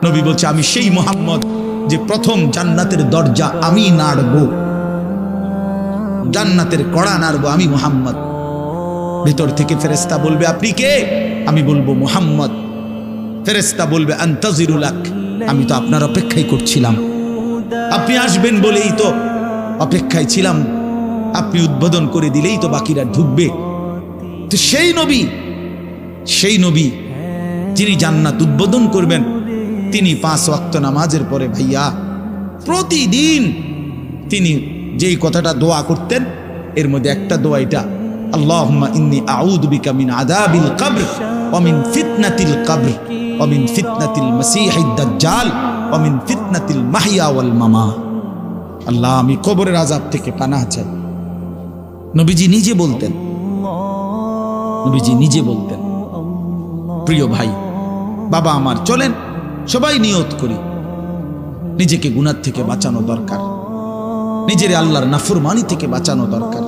নবী বলছে আমি সেই মুহাম্মদ যে প্রথম জান্নাতের দরজা আমি নাড়বো, জান্নাতের কড়া নাড়বো আমি মুহাম্মদ। ভিতর থেকে ফেরেশতা বলবে আপনি কে? আমি বলবো মুহাম্মদ। ফেরেশতা বলবে আনতাজিরু লাক, আমি তো আপনার অপেক্ষাই করছিলাম, আপনি আসবেন বলেই তো অপেক্ষায় ছিলাম, আপনি উদ্বোধন করে দিলেই তো বাকিরা ঢুকবে। তো সেই নবী যিনি জান্নাত উদ্বোধন করবেন, তিনি 5 ওয়াক্ত নামাজের পরে ভাইয়া প্রতিদিন তিনি যেই কথাটা দোয়া করতেন, এর মধ্যে একটা দোয়া এটা, আল্লাহুম্মা ইন্নী আউযু বিকা মিন আযাবিল কবর ওয়া মিন ফিতনাতিল কবর ওয়া মিন ফিতনাতিল মাসীহিদ দাজ্জাল ওয়া মিন ফিতনাতিল মাহইয়া ওয়াল মামাত। আল্লাহ আমি কবরের আযাব থেকে পানাহ চাই। নবীজি নিজে বলতেন, প্রিয় ভাই বাবা আমার, চলেন সবাই নিয়ত করি, নিজেকে গুনাহ থেকে বাঁচানো দরকার, নিজের আল্লাহর নাফরমানি থেকে বাঁচানো দরকার।